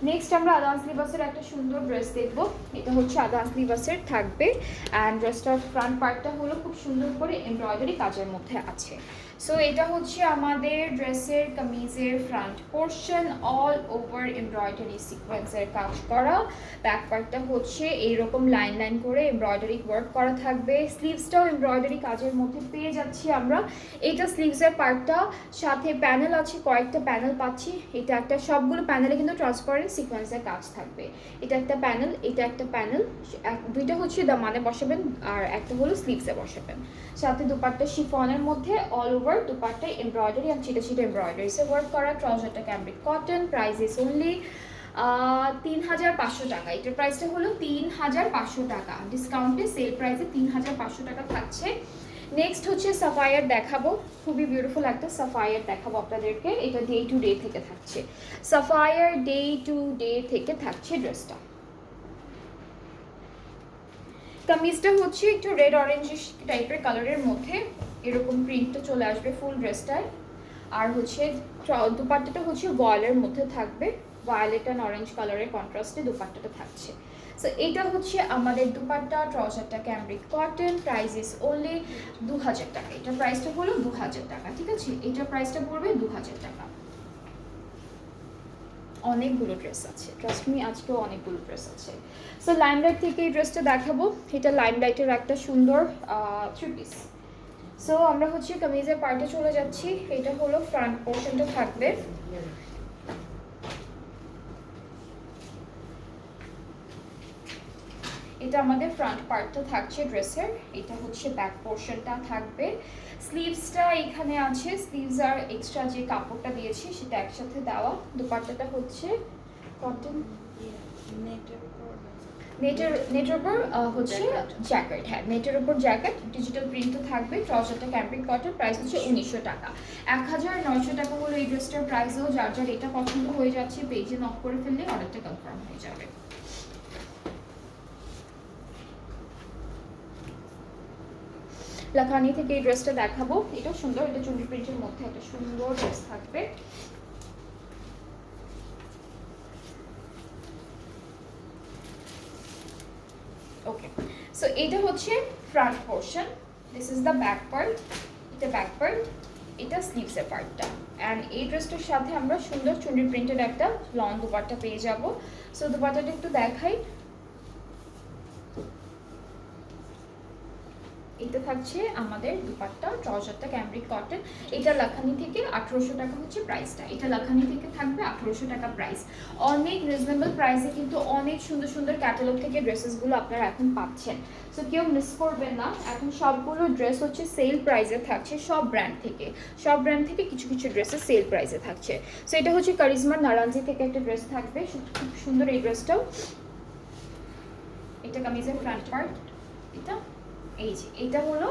নেক্সট আমরা আদান্স লিবাসের একটা সুন্দর ড্রেস দেখব। এটা হচ্ছে আদান্স লিবাসের থাকবে, অ্যান্ড ড্রেসটার ফ্রন্ট পার্টটা হলো খুব সুন্দর করে এমব্রয়ডারি কাজের মধ্যে আছে। সো এটা হচ্ছে আমাদের ড্রেসের কামিজের front portion, all over embroidery সিকোয়েন্সের কাজ করা। ব্যাক পার্টটা হচ্ছে এইরকম লাইন লাইন করে এমব্রয়ডারি ওয়ার্ক করা থাকবে। স্লিভসটাও এমব্রয়ডারি কাজের মধ্যে পেয়ে যাচ্ছি আমরা। এটা স্লিভসের পার্টটা, সাথে প্যানেল আছে, কয়েকটা প্যানেল পাচ্ছি। এটা একটা, সবগুলো প্যানেলে কিন্তু ট্রান্সপারেন্ট সিকোয়েন্সের কাজ থাকবে। এটা একটা প্যানেল, এটা একটা প্যানেল, দুইটা হচ্ছে দামানে বসাবেন আর একটা হলো স্লিভসে বসাবেন। সাথে দুপাট্টা শিফনের মধ্যে অল ওভার দুপাট্টা এমব্রয়ডারি আর ছিটা ছিটা এমব্রয়ডারিসে ওয়ার্ক করা। ট্রাউজারটা cambric cotton. Price is only 3500 টাকা। এটার প্রাইসটা হলো 3500 টাকা। ডিসকাউন্টে সেল প্রাইসে 3500 টাকা থাকছে। নেক্সট হচ্ছে সাফায়ার দেখাবো, খুবই বিউটিফুল একটা সাফায়ার দেখাবো আপনাদেরকে। এটা ডে টু ডে থেকে থাকছে, সাফায়ার ডে টু ডে থেকে থাকছে ড্রেসটা। কামিজটা হচ্ছে একটু রেড অরেঞ্জিশ টাইপের কালারের মধ্যে, এরকম প্রিন্টটা চলে আসবে ফুল ড্রেসটায়। আর হচ্ছে দুপাট্টাটা হচ্ছে ভয়েলের মধ্যে থাকবে, ভায়োলেট অ্যান্ড অরেঞ্জ কালারের কন্ট্রাস্টে দুপাট্টাটা থাকছে। সো এটা হচ্ছে আমাদের দুপাট্টা। ট্রাউজারটা cambric cotton. Price is only 2000 টাকা। এটার প্রাইসটা হলো 2000 টাকা, ঠিক আছে। এটার প্রাইসটা পড়বে 2000 টাকা। অনেকগুলো ড্রেস আছে, ট্রাস্ট মি, আজকেও অনেকগুলো ড্রেস আছে। সো লাইমলাইট থেকে এই ড্রেসটা দেখাবো। এটা লাইমলাইটের একটা সুন্দর 3 পিস। সো আমরা হচ্ছে কামিজের পার্টে চলে যাচ্ছি। এটা হলো ফ্রন্ট পোর্শনটা থাকবে। এটা আমাদের ফ্রন্ট পার্টটা থাকছে ড্রেসের। এটা হচ্ছে ব্যাক পোর্শনটা থাকবে। স্লিভসটা এখানে আছে, স্লিভস আর এক্সট্রা যে কাপড়টা দিয়েছি সেটা একসাথে দেওয়া। দুপাট্টাটা হচ্ছে কটন নেটের উপর হচ্ছে জ্যাকেট। হ্যাঁ, নেটের উপর জ্যাকেট, ডিজিটাল প্রিন্টও থাকবে। ট্রাউজারটা ক্যাম্ব্রিক কটন। প্রাইস হচ্ছে 1900 টাকা। 1900 টাকা হলো এই ড্রেসটার প্রাইসও। যার যার এটা পছন্দ হয়ে যাচ্ছে পেজে নক করে ফেললে অর্ডারটা কনফার্ম হয়ে যাবে। লাখানি থেকে এই ড্রেসটা দেখাবো। এটা সুন্দর, এটা চুন্ডি প্রিন্টের মধ্যে একটা সুন্দর ড্রেস থাকবে। ওকে, সো এটা হচ্ছে front portion. This is the back part, এটা ব্যাক পার্ট, এটা স্লিভসের পার্টটা। অ্যান্ড এই ড্রেসটার সাথে আমরা সুন্দর চুনরি প্রিন্টেড একটা লং দুপাট্টা পেয়ে যাব। সো দুপাট্টাটা একটু দেখাই। এটা থাকছে আমাদের দুপাট্টা, ট্রাউজারটা ক্যামব্রিক কটন। এটা লাখানি থেকে 1800 টাকা হচ্ছে প্রাইসটা। এটা লাখানি থেকে থাকবে 1800 টাকা প্রাইস। অনেক রিজনেবল প্রাইসে কিন্তু অনেক সুন্দর সুন্দর ক্যাটালগ থেকে ড্রেসেসগুলো আপনারা এখন পাচ্ছেন। সো কেউ মিস করবেন না। এখন সবগুলো ড্রেস হচ্ছে সেল প্রাইসে থাকছে, সব ব্র্যান্ড থেকে কিছু কিছু ড্রেসেস সেল প্রাইসে থাকছে। সো এটা হচ্ছে কারিজমা নারাঞ্জি থেকে একটা ড্রেস থাকবে, খুব সুন্দর এই ড্রেসটাও। এটা কামিজের ফ্রন্ট পার্ট, এটা এই যে এটা হলো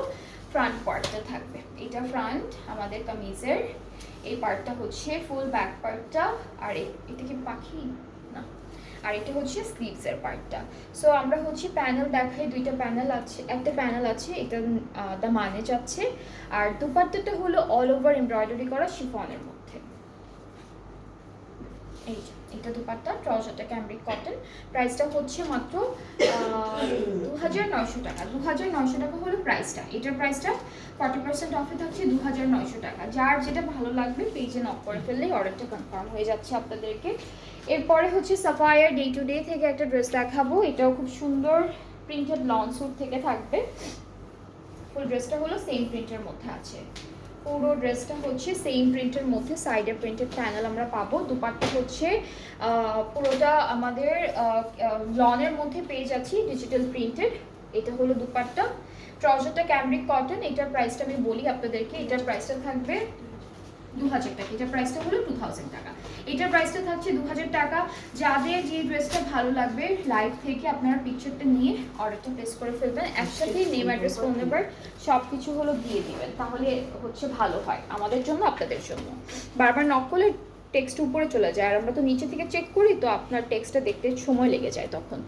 ফ্রন্ট পার্টটা থাকবে, এটা ফ্রন্ট আমাদের কামিজের। এই পার্টটা হচ্ছে ফুল ব্যাক পার্টটা। আর এটা কি পাখি না, আর এটা হচ্ছে স্লিভসের পার্টটা। সো আমরা হচ্ছে প্যানেল দেখাই, দুইটা প্যানেল আছে, একটা প্যানেল আছে এটা দামানে যাচ্ছে। আর দুপাট্টাটা হলো অল ওভার এমব্রয়ডারি করা শিফনের মধ্যে। এই যে এটা দুপাট্টা, ট্রাউজারটা ক্যামব্রিক কটন। প্রাইসটা হচ্ছে মাত্র 2900 টাকা। 2900 টাকা হলো প্রাইসটা। এটার প্রাইসটা 40% অফে থাকছে 2900 টাকা। যার যেটা ভালো লাগবে পেজে নক করে ফেললেই অর্ডারটা কনফার্ম হয়ে যাচ্ছে আপনাদেরকে। এরপরে হচ্ছে সাফায়ার ডে টু ডে থেকে একটা ড্রেস দেখাবো। এটাও খুব সুন্দর প্রিন্টেড লং স্যুট থেকে থাকবে। ফুল ড্রেসটা হলো সেম প্রিন্টের মধ্যে আছে, পুরো ড্রেসটা হচ্ছে সেম প্রিন্টের মধ্যে, সাইডে প্রিন্টেড প্যানেল আমরা পাবো। দুপাট্টা হচ্ছে পুরোটা আমাদের লনের মধ্যে পেয়ে যাচ্ছি ডিজিটাল প্রিন্টেড। এটা হলো দুপাট্টা, ট্রাউজারটা ক্যামব্রিক কটন। এটার প্রাইসটা আমি বলি আপনাদেরকে, এটার প্রাইসটা থাকবে 2000 টাকা। এটার প্রাইসটা হলো 2000 টাকা। এটার প্রাইসটা থাকছে 2000 টাকা। যাদের যে ড্রেসটা ভালো লাগবে লাইভ থেকে আপনারা পিকচারটা নিয়ে অর্ডারটা প্লেস করে ফেলবেন। একসাথেই নেম, অ্যাড্রেস, ফোন নাম্বার সব কিছু হলো দিয়ে দিবেন, তাহলে হচ্ছে ভালো হয় আমাদের জন্য, আপনাদের জন্য। বারবার নক করলে টেক্সট উপরে চলে যায়, আর আমরা তো নিচে থেকে চেক করি, তো আপনার টেক্সটটা দেখতে সময় লেগে যায় তখন।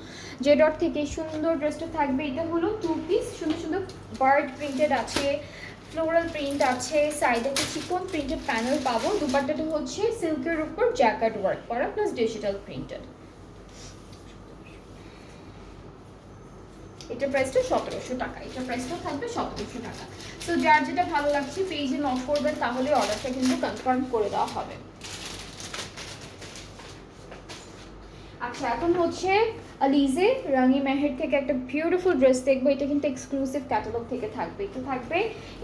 যে ডট থেকে সুন্দর ড্রেসটা থাকবে। এটা হলো 2 পিস, সুন্দর সুন্দর বার্ড প্রিন্টেড আছে, ফ্লোরাল প্রিন্ট আছে, সাইডে একটা চিকন প্রিন্টেড প্যানেল পাবো। দুপাট্টাটা হচ্ছে সিল্কের উপর জ্যাকেট ওয়ার্ক করা প্লাস ডিজিটাল প্রিন্টেড। এটার প্রাইসটা 1700 টাকা। এটার প্রাইসটা থাকবে 1700 টাকা। সো যার যেটা ভালো লাগছে পেজে নক করবেন, তাহলে অর্ডারটা কিন্তু কনফার্ম করে দেওয়া হবে। আচ্ছা, এখন হচ্ছে আলিজে রাঙি মেহের থেকে একটা বিউটিফুল ড্রেস দেখবো। এটা কিন্তু এক্সক্লুসিভ ক্যাটালগ থেকে থাকবে, এটা থাকবে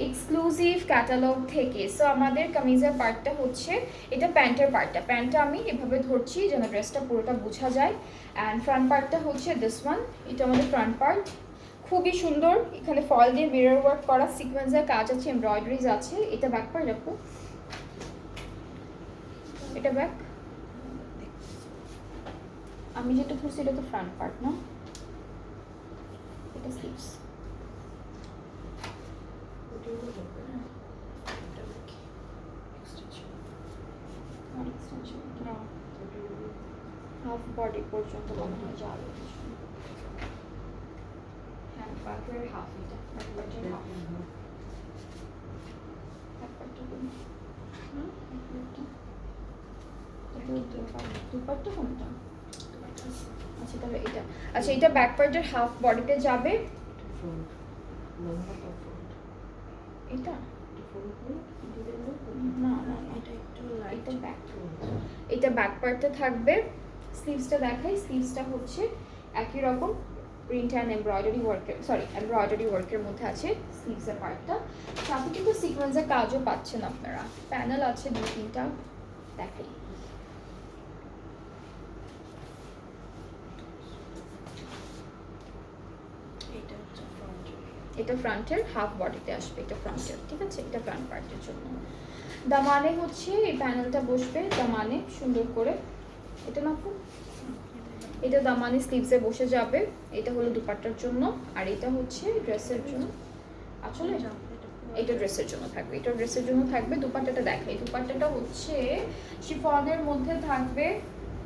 এক্সক্লুসিভ ক্যাটালগ থেকে। সো আমাদের কামিজের পার্টটা হচ্ছে, এটা প্যান্টের পার্টটা, প্যান্টটা আমি এভাবে ধরছি যেন ড্রেসটা পুরোটা বোঝা যায়। অ্যান্ড ফ্রন্ট পার্টটা হচ্ছে দিস ওয়ান, এটা আমাদের ফ্রন্ট পার্ট। খুবই সুন্দর, এখানে ফল দিয়ে মিরর ওয়ার্ক করা, সিকোয়েন্সের কাজ আছে, এমব্রয়ডারিজ আছে। এটা ব্যাক পার্ট রাখো, এটা ব্যাক। আমি যেটা ধরছি এটা তো ফ্রন্ট পার্ট না, এটা স্লিভস। হাফ বডি পর্যন্ত মনে হয় যাবে। হ্যাঁ, ব্যাকের হাফ, এটা ব্যাক পার্টের হাফ। ব্যাক পার্টটা দুপাট্টা কোনটা? আচ্ছা তাহলে এটা, আচ্ছা এটা ব্যাক পার্টের হাফ বডিতে যাবে। এটা না না, এটা ব্যাক, এটা ব্যাক পার্টে থাকবে। স্লিভসটা দেখাই, স্লিভসটা হচ্ছে একই রকম প্রিন্ট অ্যান্ড এমব্রয়ডারি ওয়ার্কের, এমব্রয়ডারি ওয়ার্কের মধ্যে আছে স্লিভসের পার্টটা। সাথে কিন্তু সিকোয়েন্সের কাজও পাচ্ছেন আপনারা। প্যানেল আছে 2-3টা, দেখাই। এটা ফ্রন্টের হাফ বডিতে আসবে, এটা ফ্রন্টের, ঠিক আছে? এটা ফ্রন্ট পার্টের জন্য। দামানে হচ্ছে এই প্যানেলটা বসবে দামানে সুন্দর করে, এটা না খুব, এটা দামানে স্লিভসে বসে যাবে। এটা হলো দুপাট্টার জন্য, আর এটা হচ্ছে ড্রেসের জন্য। আসলে এটা ড্রেসের জন্য থাকবে, এটা ড্রেসের জন্য থাকবে। দুপাট্টাটা দেখাই, দুপাট্টাটা হচ্ছে শিফনের মধ্যে থাকবে,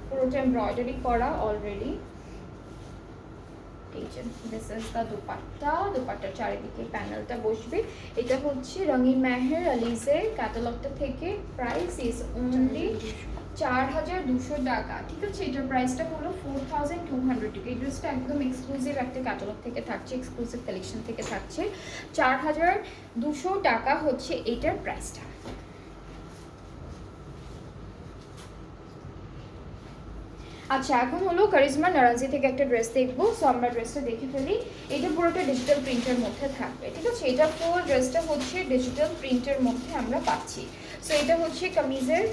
পুরোটা এমব্রয়ডারি করা অলরেডি। এই যে দিস ইজ দ্য দুপাট্টা, দুপাট্টার চারিদিকে প্যানেলটা বসবে। এটা হচ্ছে রঙিন মেহের আলিজে ক্যাটালগটা থেকে। প্রাইস ইজ অনলি 4200 টাকা, ঠিক আছে। এটার প্রাইসটা হলো 4200 টাকা। এই ড্রেসটা একদম এক্সক্লুসিভ একটা ক্যাটালগ থেকে থাকছে, এক্সক্লুসিভ কালেকশন থেকে থাকছে। 4200 টাকা হচ্ছে এটার প্রাইসটা। আচ্ছা, এখন হলো কারিজমা নারাজি থেকে একটা ড্রেস দেখবো। সো আমরা ড্রেসটা দেখে ফেলি। এটা পুরোটা ডিজিটাল প্রিন্টের মধ্যে থাকবে, ঠিক আছে। এটা ফুল ড্রেসটা হচ্ছে ডিজিটাল প্রিন্টের মধ্যে আমরা পাচ্ছি। সো এটা হচ্ছে কামিজের,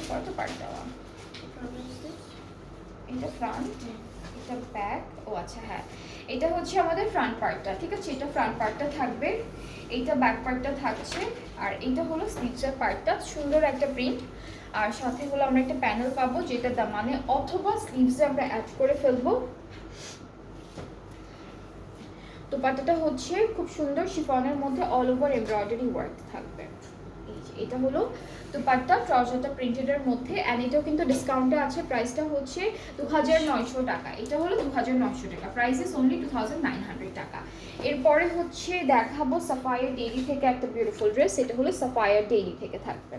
কত পার্ট দেওয়া, এটা ফ্রন্ট, এটা ব্যাক, ও আচ্ছা হ্যাঁ, এটা হচ্ছে আমাদের ফ্রন্ট পার্টটা, ঠিক আছে। এটা ফ্রন্ট পার্টটা থাকবে, এইটা ব্যাক পার্টটা থাকছে, আর এইটা হলো স্লিভসের পার্টটা। সুন্দর একটা প্রিন্ট, আর সাথে হলো আমরা একটা প্যানেল পাবো, যেটা দামানে অথবা স্লিভসে আমরা অ্যাড করে ফেলবো। দোপাট্টাটা হচ্ছে খুব সুন্দর শিফনের মধ্যে অল ওভার এমব্রয়ডারি ওয়ার্ক থাকবে। এটা হলো দোপাট্টা, ট্রাউজারটা প্রিন্টেডের মধ্যে, অ্যান্ড এটাও কিন্তু ডিসকাউন্টে আছে। প্রাইসটা হচ্ছে 2900 টাকা। এটা হলো 2900 টাকা, প্রাইস ইজ অনলি 2900 টাকা। এরপরে হচ্ছে দেখাবো সাফায়ার ডেইলি থেকে একটা বিউটিফুল ড্রেস। এটা হলো সাফায়ার ডেইলি থেকে থাকবে।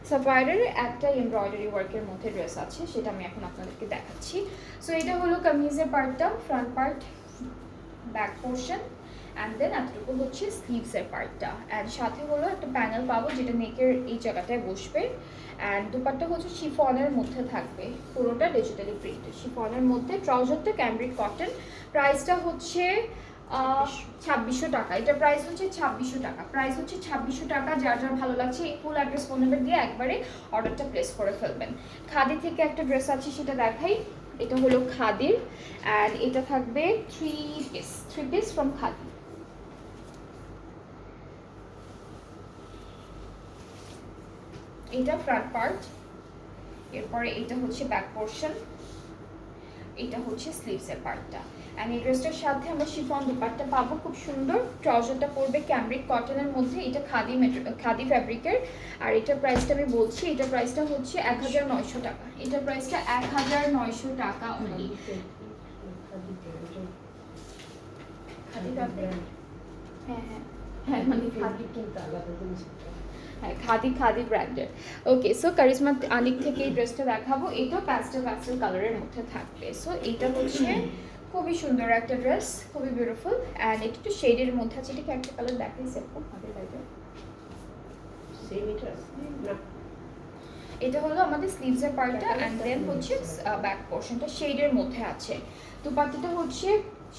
সাফায়ারের একটা এমব্রয়ডারি ওয়ার্কের মধ্যে ড্রেস আছে, সেটা আমি এখন আপনাদেরকে দেখাচ্ছি। সো এটা হলো কামিজের পার্টটা, front part, back portion, and then এতটুকু হচ্ছে স্লিভসের পার্টটা। অ্যান্ড সাথে হলো একটা প্যানেল পাবো, যেটা নেকের এই জায়গাটায় বসবে। অ্যান্ড দুপাট্টা হচ্ছে শিফনের মধ্যে থাকবে, পুরোটা ডিজিটালি প্রিন্টেড শিফনের মধ্যে। ট্রাউজারটা ক্যামব্রিক কটন, প্রাইসটা হচ্ছে 2600 টাকা। এটার প্রাইস হচ্ছে 2600 টাকা, প্রাইস হচ্ছে 2600 টাকা। যার যার ভালো লাগছে এই ফুল অ্যাড্রেস ফোন নাম্বার দিয়ে একবারে অর্ডারটা প্লেস করে ফেলবেন। খাদি থেকে একটা ড্রেস আছে, সেটা দেখাই। এটা হলো খাদির, অ্যান্ড এটা থাকবে থ্রি পিস ফ্রম খাদি। এটা ফ্রন্ট পার্ট, এরপরে এটা হচ্ছে ব্যাক পোর্শন, এটা হচ্ছে স্লিভসের পার্টটা। অ্যান্ড এই ড্রেসটার সাথে আমরা শিফন দুপাট্টা পাবো, খুব সুন্দর। ট্রাউজারটা পড়বে ক্যামব্রিক কটনের মধ্যে, এটা খাদি ফ্যাব্রিকের। আর এটার প্রাইসটা আমি বলছি, এটার প্রাইসটা হচ্ছে 1900 টাকা। এটার প্রাইসটা 1900 টাকা অনলি। হ্যাঁ হ্যাঁ হ্যাঁ, মানে হ্যাঁ, খাদি ব্র্যান্ডের। ওকে, সো কারিজমা আনিক থেকে এই ড্রেসটা দেখাবো। এটাও প্যাস্টেল কালারের মধ্যে থাকবে। সো এটা হচ্ছে খুবই সুন্দর একটা ড্রেস, খুবই বিউটিফুল, অ্যান্ড এটা একটু শেডের মধ্যে আছে। এটাকে একটা কালার দেখাই সেরকম আমাদের লাইটে। এটা হলো আমাদের স্লিভসের পার্টটা, অ্যান্ড দেন হচ্ছে ব্যাক পোর্শনটা শেডের মধ্যে আছে। দুপাট্টাটা হচ্ছে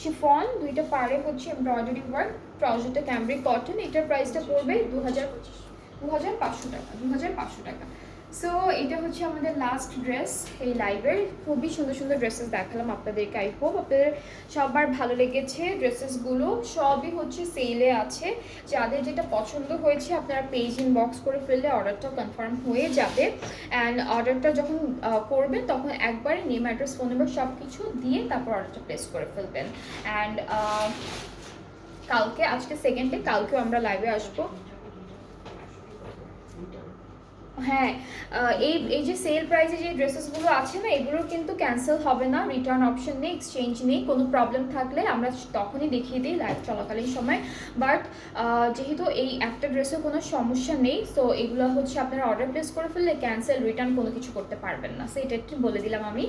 শিফন, দুইটা পাড়ে হচ্ছে এমব্রয়ডারি ওয়ার্ক। ট্রাউজারটা ক্যামব্রিক কটন। এটার প্রাইসটা পড়বে 2500 টাকা, 2500 টাকা। সো এটা হচ্ছে আমাদের লাস্ট ড্রেস এই লাইভের। খুবই সুন্দর সুন্দর ড্রেসেস দেখালাম আপনাদেরকে। আই হোপ আপনাদের সবার ভালো লেগেছে। ড্রেসেসগুলো সবই হচ্ছে সেলে আছে। যাদের যেটা পছন্দ হয়েছে আপনারা পেজ ইনবক্স করে ফেললে অর্ডারটা কনফার্ম হয়ে যাবে। অ্যান্ড অর্ডারটা যখন করবেন তখন একবারে নেম, অ্যাড্রেস, ফোন নাম্বার সব কিছু দিয়ে তারপর অর্ডারটা প্লেস করে ফেলবেন। অ্যান্ড কালকে, আজকে সেকেন্ড ডে, কালকেও আমরা লাইভে আসবো। হ্যাঁ, এই যে সেল প্রাইসে যে ড্রেসেসগুলো আছে না, এগুলো কিন্তু ক্যান্সেল হবে না, রিটার্ন অপশন নেই, এক্সচেঞ্জ নেই। কোনো প্রবলেম থাকলে আমরা তখনই দেখিয়ে দিই লাইভ চলাকালীন সময়। বাট যেহেতু এই একটা ড্রেসে কোনো সমস্যা নেই, সো এগুলো হচ্ছে আপনারা অর্ডার প্লেস করে ফেললে ক্যান্সেল, রিটার্ন কোনো কিছু করতে পারবেন না। সো এটা একটু বলে দিলাম আমি।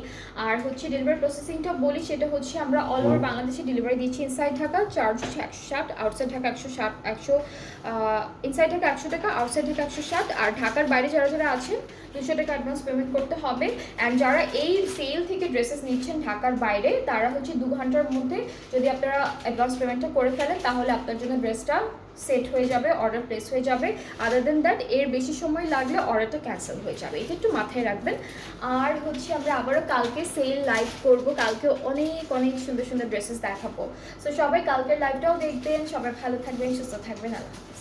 আর হচ্ছে ডেলিভারি প্রসেসিংটা বলি, সেটা হচ্ছে আমরা অল ওভার বাংলাদেশে ডেলিভারি দিচ্ছি। ইনসাইড ঢাকা চার্জ হচ্ছে 160, আউটসাইড ঢাকা 160, ইনসাইড ঢাকা 100 টাকা, আউটসাইড ঢাকা 160। আর ঢাকার বাইরে যারা যারা আছেন 200 টাকা অ্যাডভান্স পেমেন্ট করতে হবে। অ্যান্ড যারা এই সেল থেকে ড্রেসেস নিচ্ছেন ঢাকার বাইরে, তারা হচ্ছে 2 ঘন্টার মধ্যে যদি আপনারা অ্যাডভান্স পেমেন্টটা করে ফেলেন, তাহলে আপনার জন্য ড্রেসটা সেট হয়ে যাবে, অর্ডার প্লেস হয়ে যাবে। আদার দেন দ্যাট এর বেশি সময় লাগলে অর্ডারটা ক্যান্সেল হয়ে যাবে, এটা একটু মাথায় রাখবেন। আর হচ্ছে আমরা আবারও কালকে সেল লাইভ করব, কালকে অনেক অনেক সুন্দর সুন্দর ড্রেসেস দেখাবো। সো সবাই কালকের লাইভটাও দেখবেন। সবাই ভালো থাকবেন, সুস্থ থাকবেন। আল্লাহ হাফিজ।